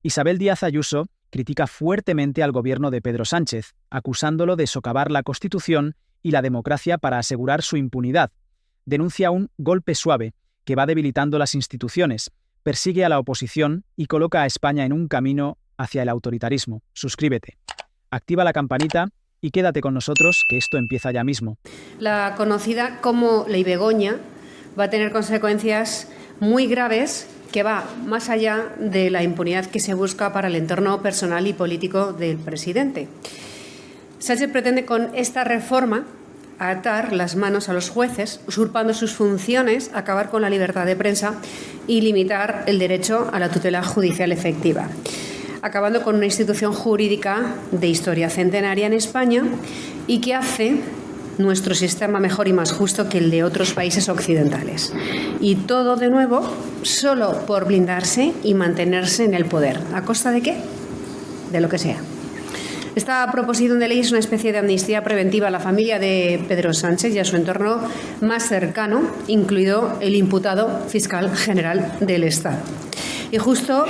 Isabel Díaz Ayuso critica fuertemente al gobierno de Pedro Sánchez, acusándolo de socavar la Constitución y la democracia para asegurar su impunidad. Denuncia un golpe suave que va debilitando las instituciones, persigue a la oposición y coloca a España en un camino hacia el autoritarismo. Suscríbete, activa la campanita y quédate con nosotros, que esto empieza ya mismo. La conocida como Ley Begoña va a tener consecuencias muy graves que va más allá de la impunidad que se busca para el entorno personal y político del presidente. Sánchez pretende con esta reforma atar las manos a los jueces, usurpando sus funciones, acabar con la libertad de prensa y limitar el derecho a la tutela judicial efectiva, acabando con una institución jurídica de historia centenaria en España y que hace nuestro sistema mejor y más justo que el de otros países occidentales. Y todo, de nuevo, solo por blindarse y mantenerse en el poder. ¿A costa de qué? De lo que sea. Esta proposición de ley es una especie de amnistía preventiva a la familia de Pedro Sánchez y a su entorno más cercano, incluido el imputado fiscal general del Estado. Y justo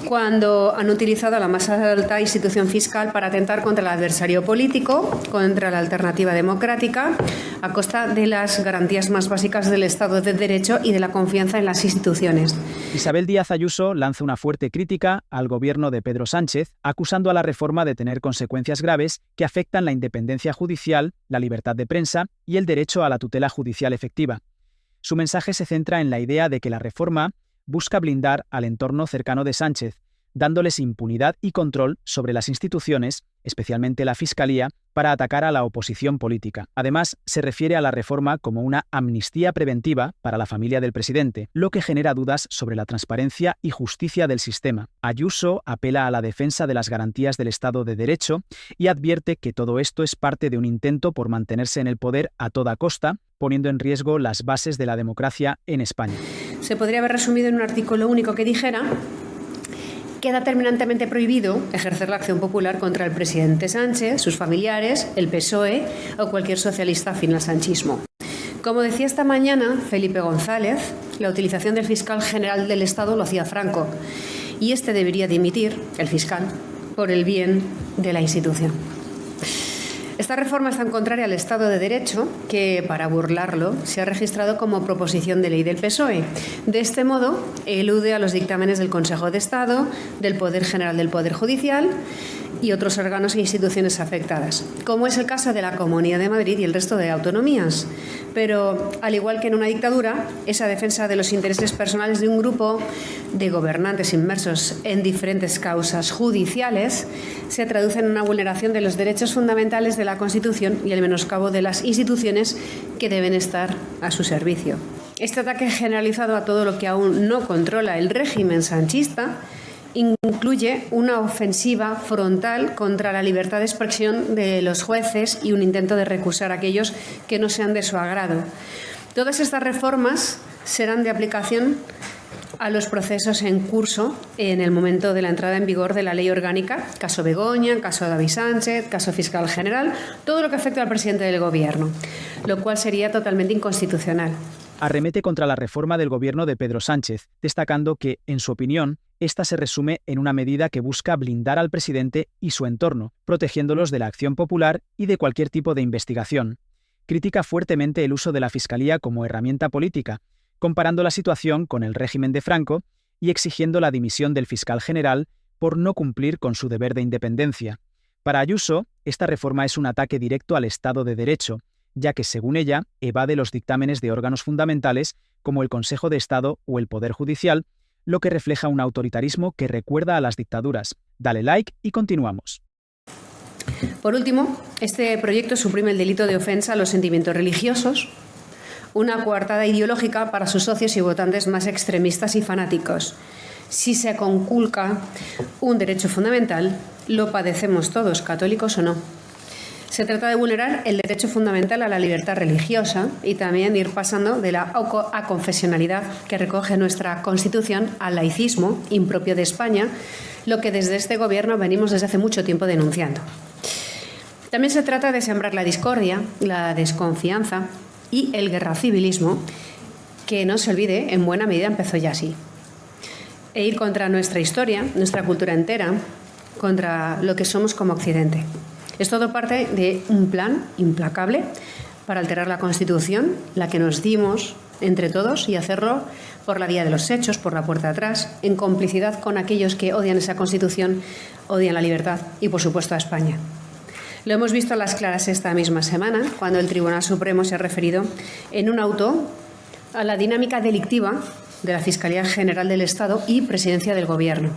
cuando han utilizado a la más alta institución fiscal para atentar contra el adversario político, contra la alternativa democrática, a costa de las garantías más básicas del Estado de Derecho y de la confianza en las instituciones. Isabel Díaz Ayuso lanza una fuerte crítica al gobierno de Pedro Sánchez, acusando a la reforma de tener consecuencias graves que afectan la independencia judicial, la libertad de prensa y el derecho a la tutela judicial efectiva. Su mensaje se centra en la idea de que la reforma busca blindar al entorno cercano de Sánchez, dándoles impunidad y control sobre las instituciones, especialmente la Fiscalía, para atacar a la oposición política. Además, se refiere a la reforma como una amnistía preventiva para la familia del presidente, lo que genera dudas sobre la transparencia y justicia del sistema. Ayuso apela a la defensa de las garantías del Estado de Derecho y advierte que todo esto es parte de un intento por mantenerse en el poder a toda costa, poniendo en riesgo las bases de la democracia en España. Se podría haber resumido en un artículo único que dijera: queda terminantemente prohibido ejercer la acción popular contra el presidente Sánchez, sus familiares, el PSOE o cualquier socialista afín al sanchismo. Como decía esta mañana Felipe González, la utilización del fiscal general del Estado lo hacía Franco y este debería dimitir, el fiscal, por el bien de la institución. Esta reforma es tan contraria al Estado de Derecho que, para burlarlo, se ha registrado como proposición de ley del PSOE. De este modo, elude a los dictámenes del Consejo de Estado, del Poder General del Poder Judicial y otros órganos e instituciones afectadas, como es el caso de la Comunidad de Madrid y el resto de autonomías. Pero, al igual que en una dictadura, esa defensa de los intereses personales de un grupo de gobernantes inmersos en diferentes causas judiciales se traduce en una vulneración de los derechos fundamentales de la Constitución y el menoscabo de las instituciones que deben estar a su servicio. Este ataque generalizado a todo lo que aún no controla el régimen sanchista incluye una ofensiva frontal contra la libertad de expresión de los jueces y un intento de recusar a aquellos que no sean de su agrado. Todas estas reformas serán de aplicación a los procesos en curso en el momento de la entrada en vigor de la ley orgánica, caso Begoña, caso David Sánchez, caso fiscal general, todo lo que afecta al presidente del Gobierno, lo cual sería totalmente inconstitucional. Arremete contra la reforma del gobierno de Pedro Sánchez, destacando que, en su opinión, esta se resume en una medida que busca blindar al presidente y su entorno, protegiéndolos de la acción popular y de cualquier tipo de investigación. Critica fuertemente el uso de la Fiscalía como herramienta política, comparando la situación con el régimen de Franco y exigiendo la dimisión del fiscal general por no cumplir con su deber de independencia. Para Ayuso, esta reforma es un ataque directo al Estado de Derecho, ya que, según ella, evade los dictámenes de órganos fundamentales como el Consejo de Estado o el Poder Judicial, lo que refleja un autoritarismo que recuerda a las dictaduras. Dale like y continuamos. Por último, este proyecto suprime el delito de ofensa a los sentimientos religiosos, una coartada ideológica para sus socios y votantes más extremistas y fanáticos. Si se conculca un derecho fundamental, lo padecemos todos, católicos o no. Se trata de vulnerar el derecho fundamental a la libertad religiosa y también ir pasando de la aconfesionalidad que recoge nuestra Constitución al laicismo impropio de España, lo que desde este Gobierno venimos desde hace mucho tiempo denunciando. También se trata de sembrar la discordia, la desconfianza y el guerracivilismo, que no se olvide, en buena medida empezó ya así. e ir contra nuestra historia, nuestra cultura entera, contra lo que somos como Occidente. Es todo parte de un plan implacable para alterar la Constitución, la que nos dimos entre todos, y hacerlo por la vía de los hechos, por la puerta de atrás, en complicidad con aquellos que odian esa Constitución, odian la libertad y, por supuesto, a España. Lo hemos visto a las claras esta misma semana, cuando el Tribunal Supremo se ha referido en un auto a la dinámica delictiva de la Fiscalía General del Estado y Presidencia del Gobierno.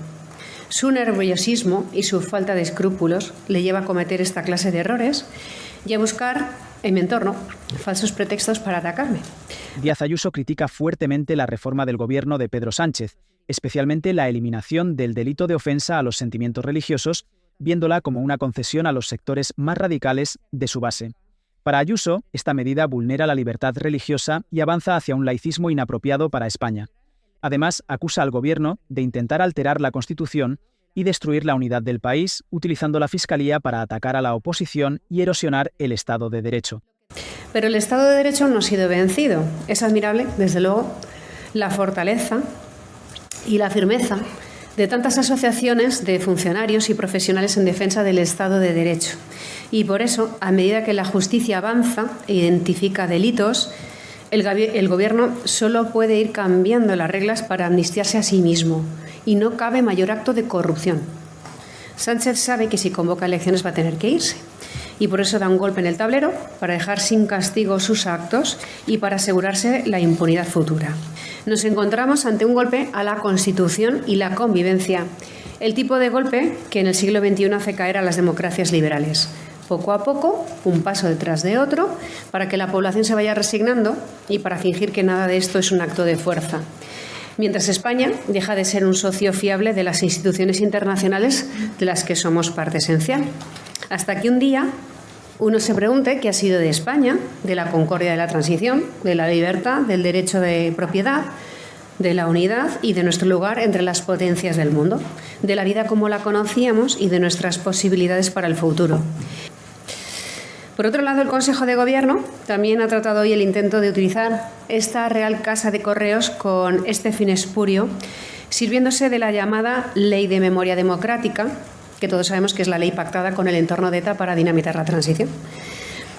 Su nerviosismo y su falta de escrúpulos le lleva a cometer esta clase de errores y a buscar, en mi entorno, falsos pretextos para atacarme. Díaz Ayuso critica fuertemente la reforma del gobierno de Pedro Sánchez, especialmente la eliminación del delito de ofensa a los sentimientos religiosos, viéndola como una concesión a los sectores más radicales de su base. Para Ayuso, esta medida vulnera la libertad religiosa y avanza hacia un laicismo inapropiado para España. Además, acusa al Gobierno de intentar alterar la Constitución y destruir la unidad del país, utilizando la Fiscalía para atacar a la oposición y erosionar el Estado de Derecho. Pero el Estado de Derecho no ha sido vencido. Es admirable, desde luego, la fortaleza y la firmeza de tantas asociaciones de funcionarios y profesionales en defensa del Estado de Derecho. Y por eso, a medida que la justicia avanza e identifica delitos, el Gobierno solo puede ir cambiando las reglas para amnistiarse a sí mismo, y no cabe mayor acto de corrupción. Sánchez sabe que si convoca elecciones va a tener que irse, y por eso da un golpe en el tablero para dejar sin castigo sus actos y para asegurarse la impunidad futura. Nos encontramos ante un golpe a la Constitución y la convivencia, el tipo de golpe que en el siglo XXI hace caer a las democracias liberales. Poco a poco, un paso detrás de otro, para que la población se vaya resignando y para fingir que nada de esto es un acto de fuerza. Mientras España deja de ser un socio fiable de las instituciones internacionales de las que somos parte esencial. Hasta que un día uno se pregunte qué ha sido de España, de la concordia de la transición, de la libertad, del derecho de propiedad, de la unidad y de nuestro lugar entre las potencias del mundo, de la vida como la conocíamos y de nuestras posibilidades para el futuro. Por otro lado, el Consejo de Gobierno también ha tratado hoy el intento de utilizar esta Real Casa de Correos con este fin espurio, sirviéndose de la llamada Ley de Memoria Democrática, que todos sabemos que es la ley pactada con el entorno de ETA para dinamitar la transición.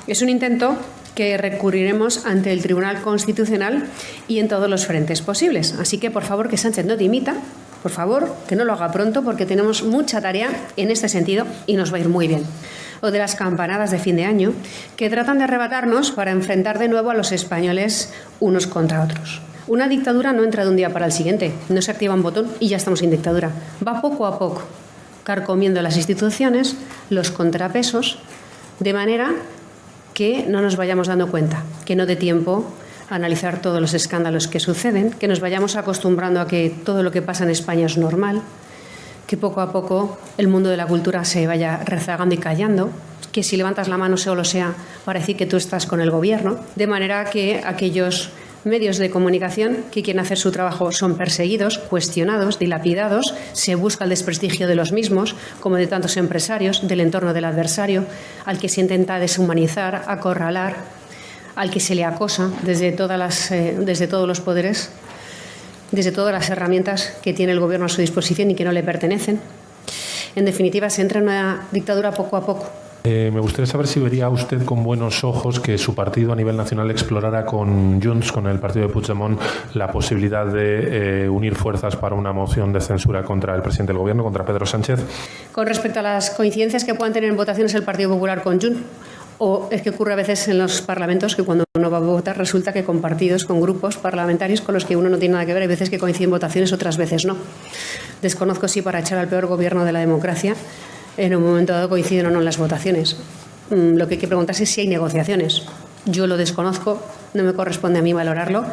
Es un intento que recurriremos ante el Tribunal Constitucional y en todos los frentes posibles. Así que, por favor, que Sánchez no dimita, por favor, que no lo haga pronto, porque tenemos mucha tarea en este sentido y nos va a ir muy bien. O de las campanadas de fin de año, que tratan de arrebatarnos para enfrentar de nuevo a los españoles unos contra otros. Una dictadura no entra de un día para el siguiente, no se activa un botón y ya estamos sin dictadura. Va poco a poco, carcomiendo las instituciones, los contrapesos, de manera que no nos vayamos dando cuenta, que no dé tiempo a analizar todos los escándalos que suceden, que nos vayamos acostumbrando a que todo lo que pasa en España es normal, que poco a poco el mundo de la cultura se vaya rezagando y callando, que si levantas la mano solo sea para decir que tú estás con el Gobierno, de manera que aquellos medios de comunicación que quieren hacer su trabajo son perseguidos, cuestionados, dilapidados, se busca el desprestigio de los mismos, como de tantos empresarios, del entorno del adversario, al que se intenta deshumanizar, acorralar, al que se le acosa desde todos los poderes, desde todas las herramientas que tiene el Gobierno a su disposición y que no le pertenecen. En definitiva, se entra en una dictadura poco a poco. Me gustaría saber si vería usted con buenos ojos que su partido a nivel nacional explorara con Junts, con el partido de Puigdemont, la posibilidad de unir fuerzas para una moción de censura contra el presidente del Gobierno, contra Pedro Sánchez. Con respecto a las coincidencias que puedan tener en votaciones el Partido Popular con Junts, o es que ocurre a veces en los parlamentos que cuando uno va a votar resulta que con partidos, con grupos parlamentarios con los que uno no tiene nada que ver, hay veces que coinciden votaciones, otras veces no. Desconozco si para echar al peor gobierno de la democracia en un momento dado coinciden o no en las votaciones. Lo que hay que preguntarse es si hay negociaciones. Yo lo desconozco, no me corresponde a mí valorarlo.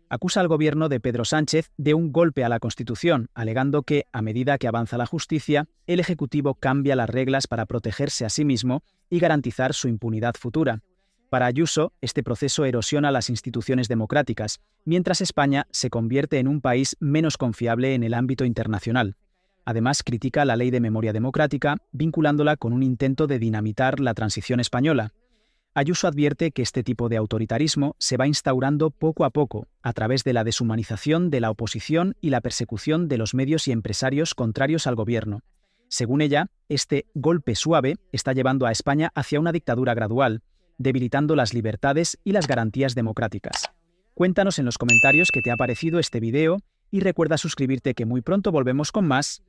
Acusa al Gobierno de Pedro Sánchez de un golpe a la Constitución, alegando que, a medida que avanza la justicia, el Ejecutivo cambia las reglas para protegerse a sí mismo y garantizar su impunidad futura. Para Ayuso, este proceso erosiona las instituciones democráticas, mientras España se convierte en un país menos confiable en el ámbito internacional. Además, critica la Ley de Memoria Democrática, vinculándola con un intento de dinamitar la transición española. Ayuso advierte que este tipo de autoritarismo se va instaurando poco a poco, a través de la deshumanización de la oposición y la persecución de los medios y empresarios contrarios al gobierno. Según ella, este golpe suave está llevando a España hacia una dictadura gradual, debilitando las libertades y las garantías democráticas. Cuéntanos en los comentarios qué te ha parecido este video y recuerda suscribirte, que muy pronto volvemos con más